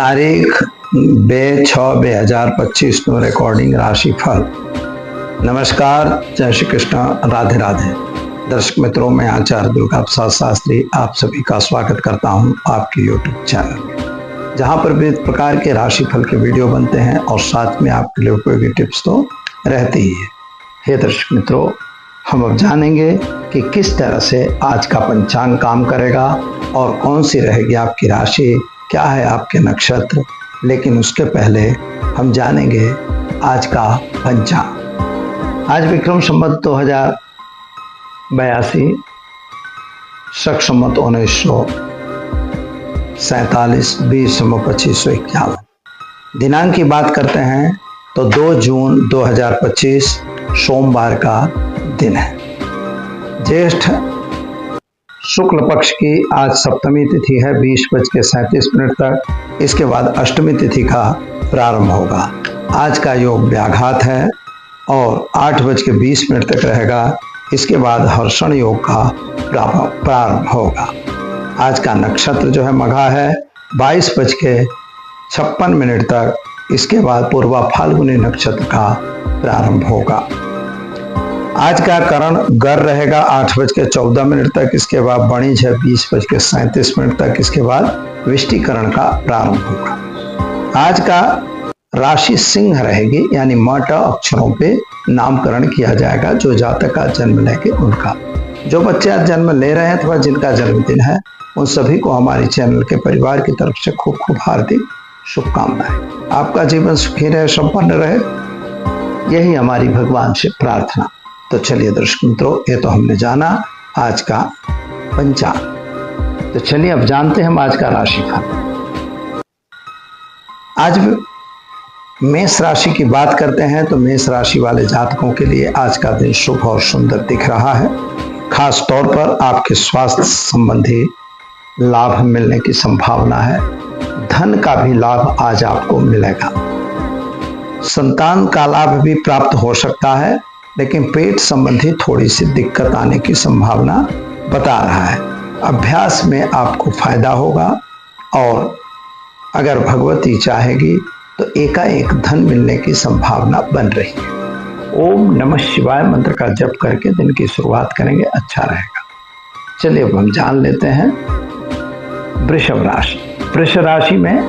तारीख 2/6/2025 નો रिकॉर्डिंग राशिफल। नमस्कार, जय श्री कृष्ण, राधे राधे। दर्शक मित्रों, मैं आचार्य दुर्गा प्रसाद शास्त्री आप सभी का स्वागत करता हूं आपके YouTube चैनल में, जहां पर विविध प्रकार के राशिफल के वीडियो बनते हैं और साथ में आपके लिए उपयोगी टिप्स तो रहती ही है। हे दर्शक मित्रों, हम अब जानेंगे कि किस तरह से आज का पंचांग काम करेगा और कौन सी रहेगी आपकी राशि, क्या है आपके नक्षत्र। लेकिन उसके पहले हम जानेंगे आज का पंचांग। आज विक्रम संवत 2082, शक संवत 1947, 20/25/21। दिनांक की बात करते हैं तो 2 जून 2025 सोमवार का दिन है। ज्येष्ठ शुक्ल पक्ष की आज सप्तमी तिथि है 20:37 तक। इसके बाद अष्टमी तिथि का प्रारंभ होगा। आज का योग व्याघात है और 8:20 तक रहेगा। इसके बाद हर्षण योग का प्रारंभ होगा। आज का नक्षत्र जो है मघा है 22:56 तक। इसके बाद पूर्वा फाल्गुनी नक्षत्र का प्रारंभ होगा। आज का करण गर रहेगा 8:14 तक। इसके बाद बणिज है 20:37 तक। इसके बाद विष्टिकरण का प्रारंभ होगा। आज का राशि सिंह रहेगी, यानी मट अक्षरों पे नामकरण किया जाएगा। जो जातक का जन्म लेंगे उनका, जो बच्चे आज जन्म ले रहे हैं अथवा जिनका जन्मदिन है, उन सभी को हमारी चैनल के परिवार की तरफ से खूब खूब हार्दिक शुभकामनाएं। आपका जीवन सुखी रहे, संपन्न रहे, यही हमारी भगवान से प्रार्थना। तो चलिए दर्शक मित्रों, ये तो हमने जाना आज का पंचांग। तो चलिए अब जानते हैं हम आज का राशिफल। आज मेष राशि की बात करते हैं तो मेष राशि वाले जातकों के लिए आज का दिन शुभ और सुंदर दिख रहा है। खास तौर पर आपके स्वास्थ्य संबंधी लाभ मिलने की संभावना है। धन का भी लाभ आज आपको मिलेगा। संतान का लाभ भी प्राप्त हो सकता है, लेकिन पेट संबंधी थोड़ी सी दिक्कत आने की संभावना बता रहा है। अभ्यास में आपको फायदा होगा और अगर भगवती चाहेगी तो एकाएक धन मिलने की संभावना बन रही है। ओम नमः शिवाय मंत्र का जप करके दिन की शुरुआत करेंगे, अच्छा रहेगा। चलिए अब हम जान लेते हैं वृषभ राशि। वृषभ राशि में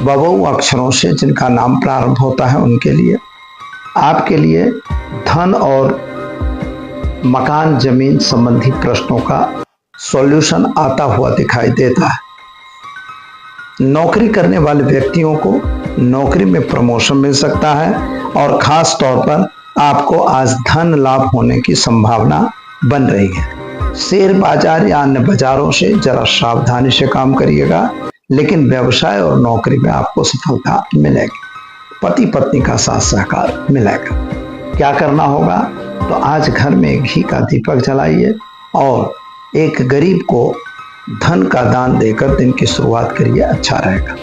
बबऊ अक्षरों से जिनका नाम प्रारंभ होता है उनके लिए, आपके लिए धन और मकान जमीन संबंधी प्रश्नों का सॉल्यूशन आता हुआ दिखाई देता है। नौकरी करने वाले व्यक्तियों को नौकरी में प्रमोशन मिल सकता है और खास तौर पर आपको आज धन लाभ होने की संभावना बन रही है। शेयर बाजार या अन्य बाजारों से जरा सावधानी से काम करिएगा, लेकिन व्यवसाय और नौकरी में आपको सफलता मिलेगी। पति पत्नी का साथ सहकार मिलेगा। क्या करना होगा तो आज घर में घी का दीपक जलाइए और एक गरीब को धन का दान देकर दिन की शुरुआत करिए, अच्छा रहेगा।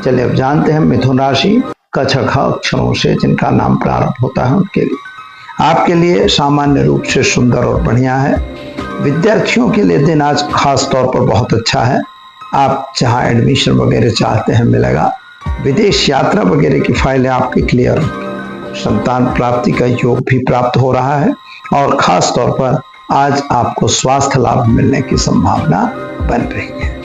चलिए अब जानते हैं मिथुन राशि। क छ ख अक्षरों से जिनका नाम प्रारंभ होता है उनके लिए, आपके लिए सामान्य रूप से सुंदर और बढ़िया है। विद्यार्थियों के लिए दिन आज खास तौर पर बहुत अच्छा है। आप जहाँ एडमिशन वगैरह चाहते हैं मिलेगा। विदेश यात्रा वगैरह की फाइलें आपकी क्लियर होगी। संतान प्राप्ति का योग भी प्राप्त हो रहा है और खास तौर पर आज आपको स्वास्थ्य लाभ मिलने की संभावना बन रही है।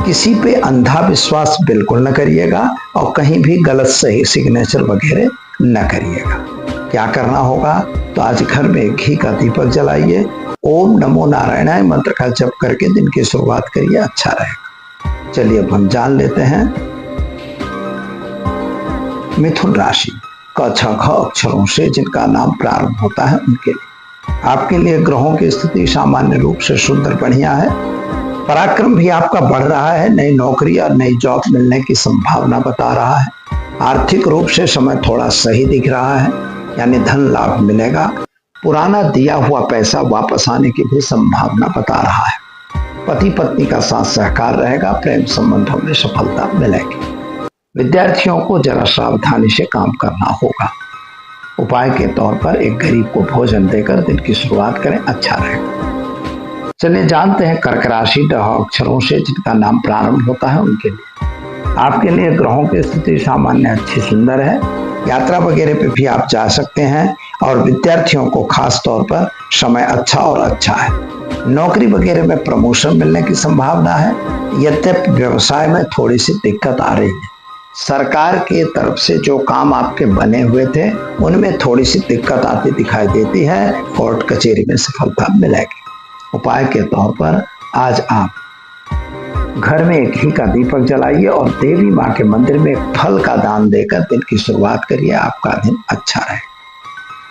किसी पे अंधा विश्वास बिल्कुल न करिएगा और कहीं भी गलत सही सिग्नेचर वगैरह न करिएगा। क्या करना होगा तो आज घर में घी का दीपक जलाइए। ओम नमो नारायणाय मंत्र का जप करके दिन की शुरुआत करिए, अच्छा रहेगा। चलिए अब हम जान लेते हैं मिथुन राशि। क छ ख अक्षरों से जिनका नाम प्रारंभ होता है उनके लिए, आपके लिए ग्रहों की स्थिति सामान्य रूप से सुंदर बढ़िया है। पराक्रम भी आपका बढ़ रहा है। नई नौकरी और नई जॉब मिलने की संभावना बता रहा है। आर्थिक रूप से समय थोड़ा सही दिख रहा है, यानी धन लाभ मिलेगा। पुराना दिया हुआ पैसा वापस आने की भी संभावना बता रहा है। पति पत्नी का साथ सहकार रहेगा। प्रेम संबंधों में सफलता मिलेगी। विद्यार्थियों को जरा सावधानी से काम करना होगा। उपाय के तौर पर एक गरीब को भोजन देकर दिन की शुरुआत करें, अच्छा रहेगा। चलिए जानते हैं कर्क राशि। ड अक्षरों से जिनका नाम प्रारंभ होता है उनके लिए, आपके लिए ग्रहों की स्थिति सामान्य अच्छी सुंदर है। यात्रा वगैरह पे भी आप जा सकते हैं और विद्यार्थियों को खास तौर पर समय अच्छा और अच्छा है। नौकरी वगैरह में प्रमोशन मिलने की संभावना है, यद्यपि व्यवसाय में थोड़ी सी दिक्कत आ रही है। सरकार के तरफ से जो काम आपके बने हुए थे उनमें थोड़ी सी दिक्कत आती दिखाई देती है। कोर्ट कचहरी में सफलता मिलेगी। उपाय के तौर पर आज आप घर में एक घी का दीपक जलाइए और देवी माँ के मंदिर में एक फल का दान देकर दिन की शुरुआत करिए, आपका दिन अच्छा रहे।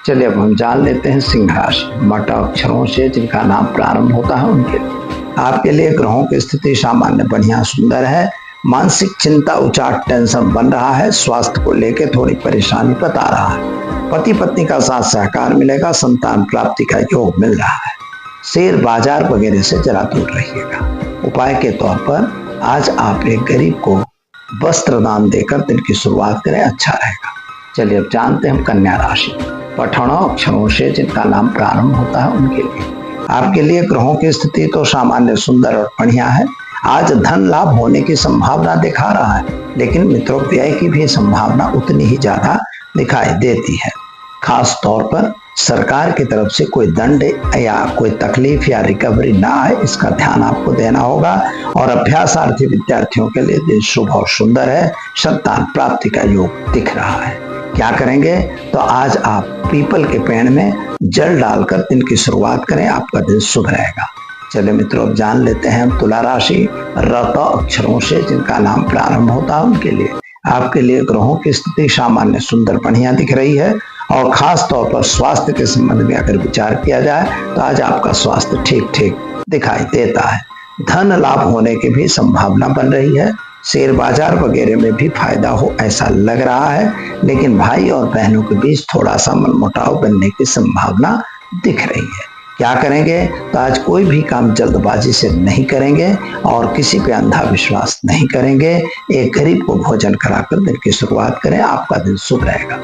चलिए अब हम जान लेते हैं सिंह राशि। मट अक्षरों से जिनका नाम प्रारंभ होता है उनके लिए आपके लिए ग्रहों की स्थिति सामान्य बढ़िया सुंदर है। मानसिक चिंता उचाट टेंशन बन रहा है। स्वास्थ्य को लेकर थोड़ी परेशानी बता रहा है। पति पत्नी का साथ सहकार मिलेगा। संतान प्राप्ति का योग मिल रहा है। शेयर बाजार वगैरह से जरा दूर रहिएगा। उपाय के तौर पर आज आप एक गरीब को वस्त्र दान देकर दिन की शुरुआत करें, अच्छा रहेगा। चलिए अब जानते हैं कन्या राशि। पठनों अक्षरों से जिनका नाम प्रारंभ होता है उनके लिए आपके लिए ग्रहों की स्थिति तो सामान्य सुंदर और बढ़िया है। आज धन लाभ होने की संभावना दिखा रहा है, लेकिन मित्रों व्यय की भी संभावना उतनी ही ज्यादा दिखाई देती है। खास तौर पर सरकार की तरफ से कोई दंड या कोई तकलीफ या रिकवरी ना आए, इसका ध्यान आपको देना होगा। और अभ्यासार्थी विद्यार्थियों के लिए दिन शुभ और सुंदर है। संतान प्राप्ति का योग दिख रहा है। क्या करेंगे तो आज आप पीपल के पेड़ में जल डालकर दिन की शुरुआत करें, आपका दिन शुभ रहेगा। चलिए मित्रों अब जान लेते हैं हम तुला राशि। रत अक्षरों से जिनका नाम प्रारंभ होता है उनके लिए आपके लिए ग्रहों की स्थिति सामान्य सुंदर बढ़िया दिख रही है। और खास तौर पर स्वास्थ्य के संबंध में अगर विचार किया जाए तो आज आपका स्वास्थ्य ठीक ठीक दिखाई देता है। धन लाभ होने की भी संभावना बन रही है। शेयर बाजार वगैरह में भी फायदा हो ऐसा लग रहा है, लेकिन भाई और बहनों के बीच थोड़ा सा मनमुटाव बनने की संभावना दिख रही है। क्या करेंगे तो आज कोई भी काम जल्दबाजी से नहीं करेंगे और किसी पे अंधा विश्वास नहीं करेंगे। एक गरीब को भोजन कराकर दिन की शुरुआत करें, आपका दिन शुभ रहेगा।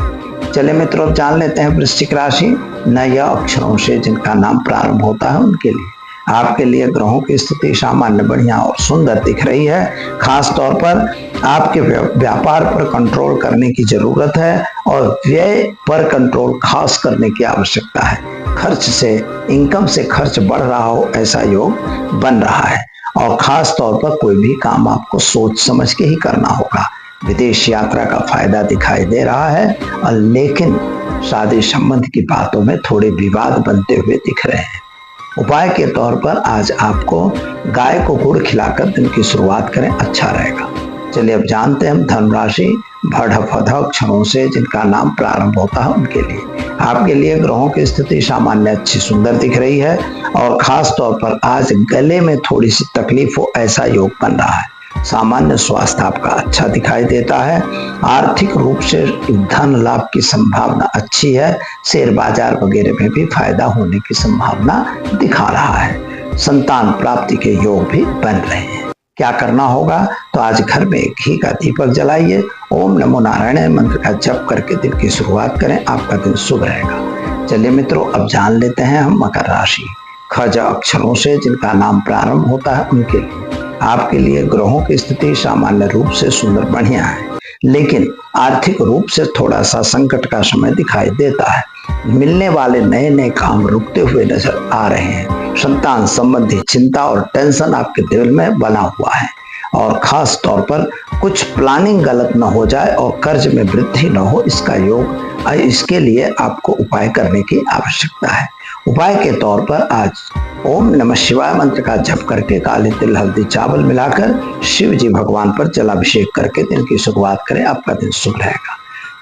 चलिए मित्रों जान लेते हैं वृश्चिक राशि। नय अक्षरों से जिनका नाम प्रारंभ होता है उनके लिए आपके लिए ग्रहों की स्थिति सामान्य बढ़िया और सुंदर दिख रही है। खास तौर पर आपके व्यापार पर कंट्रोल करने की जरूरत है और व्यय पर कंट्रोल खास करने की आवश्यकता है। खर्च से इनकम से खर्च बढ़ रहा हो ऐसा योग बन रहा है। और खास तौर पर कोई भी काम आपको सोच समझ के ही करना होगा। विदेश यात्रा का फायदा दिखाई दे रहा है, और लेकिन शादी संबंध की बातों में थोड़े विवाद बनते हुए दिख रहे हैं। उपाय के तौर पर आज आपको गाय को गुड़ खिलाकर दिन की शुरुआत करें, अच्छा रहेगा। चलिए अब जानते हैं हम धन राशि। भड़ फध अक्षरों से जिनका नाम प्रारंभ होता है उनके लिए आपके लिए ग्रहों की स्थिति सामान्य अच्छी सुंदर दिख रही है। और खास तौर पर आज गले में थोड़ी सी तकलीफ हो ऐसा योग बन रहा है। सामान्य स्वास्थ्य आपका अच्छा दिखाई देता है। आर्थिक रूप से धन लाभ की संभावना अच्छी है। शेयर बाजार वगैरह में भी फायदा होने की संभावना दिखा रहा है। संतान प्राप्ति के योग भी बन रहे हैं। क्या करना होगा तो आज घर में घी का दीपक जलाइए, ओम नमो नारायण मंत्र का जप करके दिन की शुरुआत करें, आपका दिन शुभ रहेगा। चलिए मित्रों अब जान लेते हैं हम मकर राशि। खज अक्षरों से जिनका नाम प्रारंभ होता है उनके लिए आपके लिए ग्रहों की स्थिति सामान्य रूप से सुंदर बढ़िया है, लेकिन आर्थिक रूप से थोड़ा सा संकट का समय दिखाई देता है। मिलने वाले नए नए काम रुकते हुए नजर आ रहे हैं। संतान संबंधी चिंता और टेंशन आपके दिल में बना हुआ है। और खास तौर पर कुछ प्लानिंग गलत न हो जाए और कर्ज में वृद्धि न हो, इसका योग इसके लिए आपको उपाय करने की आवश्यकता है। उपाय के तौर पर आज ओम नमः शिवाय मंत्र का जप करके काले तिल हल्दी चावल मिलाकर शिव जी भगवान पर जलाभिषेक करके दिन की शुरुआत करें, आपका दिन शुभ रहेगा।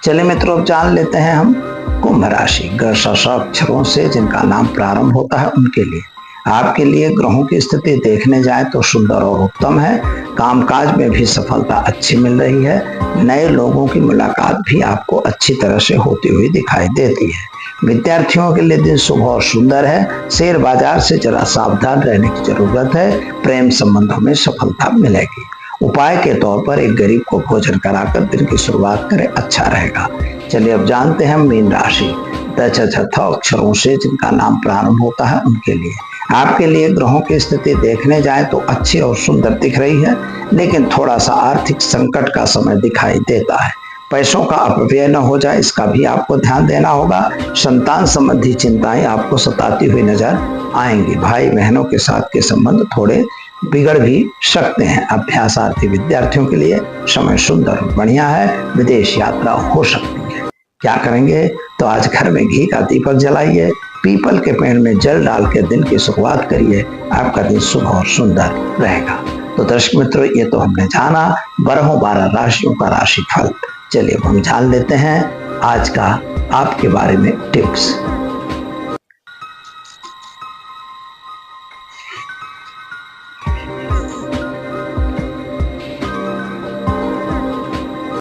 चलिए मित्रों अब जान लेते हैं हम कुंभ राशि। ग श अक्षरों से जिनका नाम प्रारंभ होता है उनके लिए आपके लिए ग्रहों की स्थिति देखने जाए तो सुंदर और उत्तम है। कामकाज में भी सफलता अच्छी मिल रही है। नए लोगों की मुलाकात भी आपको अच्छी तरह से होती हुई दिखाई देती है। विद्यार्थियों के लिए दिन शुभ और सुंदर है। शेयर बाजार से जरा सावधान रहने की जरूरत है। प्रेम संबंधों में सफलता मिलेगी। उपाय के तौर पर एक गरीब को भोजन कराकर दिन की शुरुआत करें, अच्छा रहेगा। चलिए अब जानते हैं मीन राशि। द अक्षरों से जिनका नाम प्रारंभ होता है उनके लिए आपके लिए ग्रहों की स्थिति देखने जाए तो अच्छी और सुंदर दिख रही है, लेकिन थोड़ा सा आर्थिक संकट का समय दिखाई देता है। पैसों का अपव्यय न हो जाए, इसका भी आपको ध्यान देना होगा। संतान संबंधी चिंताएं आपको सताती हुई नजर आएंगी। भाई बहनों के साथ के संबंध थोड़े बिगड़ भी सकते हैं। अभ्यासार्थी विद्यार्थियों के लिए समय सुंदर और बढ़िया है। विदेश यात्रा हो सकती है। क्या करेंगे? तो आज घर में घी का दीपक जलाइए, पीपल के पेड़ में जल डाल के दिन की शुरुआत करिए। आपका दिन शुभ और सुंदर रहेगा। तो दर्शक मित्रों, ये तो हमने जाना 12 राशियों का राशिफल। चलिए हम जान लेते हैं आज का आपके बारे में टिप्स।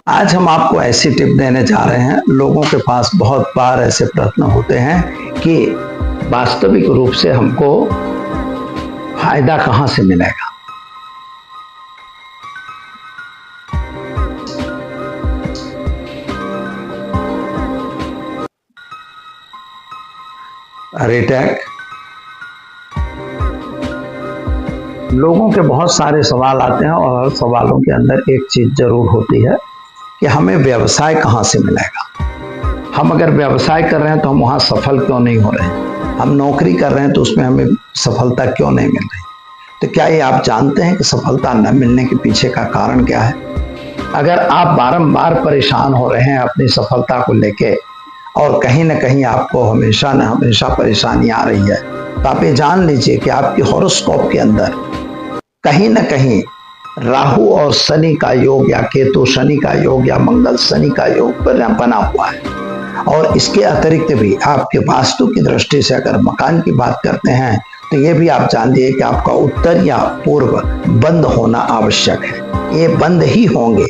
आज हम आपको ऐसी टिप देने जा रहे हैं। लोगों के पास बहुत बार ऐसे प्रश्न होते हैं कि वास्तविक रूप से हमको फायदा कहां से मिलेगा। रिटेक लोगों के बहुत सारे सवाल आते हैं और सवालों के अंदर एक चीज जरूर होती है कि हमें व्यवसाय कहां से मिलेगा। हम अगर व्यवसाय कर रहे हैं तो हम वहां सफल क्यों नहीं हो रहे हैं। हम नौकरी कर रहे हैं तो उसमें हमें सफलता क्यों नहीं मिल रही। तो क्या ये आप जानते हैं कि सफलता न मिलने के पीछे का कारण क्या है? अगर आप बारंबार परेशान हो रहे हैं अपनी सफलता को लेके और कहीं ना कहीं आपको हमेशा न हमेशा परेशानी आ रही है, तो आप ये जान लीजिए कि आपके हॉरोस्कोप के अंदर कहीं ना कहीं राहु और शनि का योग या केतु शनि का योग या मंगल शनि का योग बना हुआ है। और इसके अतिरिक्त भी आपके वास्तु की दृष्टि से अगर मकान की बात करते हैं तो ये भी आप जानिए कि आपका उत्तर या पूर्व बंद होना आवश्यक है। ये बंद ही होंगे।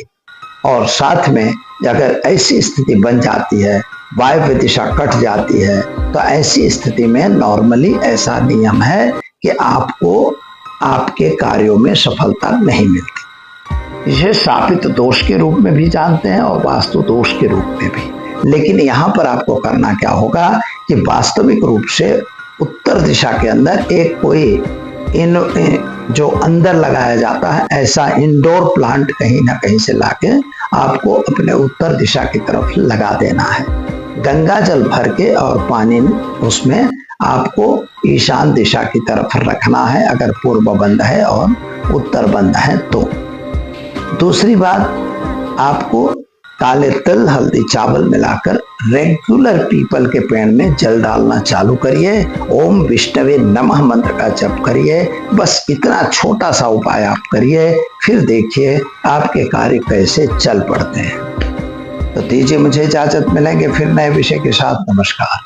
और साथ में अगर ऐसी स्थिति बन जाती है, वायव्य दिशा कट जाती है, तो ऐसी स्थिति में नॉर्मली ऐसा नियम है कि आपको आपके कार्यों में सफलता नहीं मिलती। इसे शापित दोष के रूप में भी जानते हैं और वास्तु दोष के रूप में भी। लेकिन यहाँ पर आपको करना क्या होगा कि वास्तविक रूप से उत्तर दिशा के अंदर एक कोई जो अंदर लगाया जाता है ऐसा इंडोर प्लांट कहीं ना कहीं से लाके आपको अपने उत्तर दिशा की तरफ लगा देना है। गंगा जल भर के और पानी उसमें आपको ईशान दिशा की तरफ रखना है, अगर पूर्व बंद है और उत्तर बंद है तो। दूसरी बात, आपको काले तिल हल्दी चावल मिलाकर रेगुलर पीपल के पेड़ में जल डालना चालू करिए। ओम विष्णवे नमः मंत्र का जप करिए। बस इतना छोटा सा उपाय आप करिए, फिर देखिए आपके कार्य कैसे चल पड़ते हैं। तो दीजिए मुझे इजाजत, मिलेंगे फिर नए विषय के साथ। नमस्कार।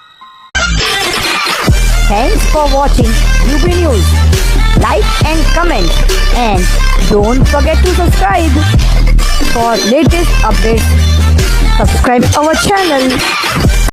Thanks for watching UP News. Like and comment, and don't forget to subscribe for latest updates. Subscribe our channel.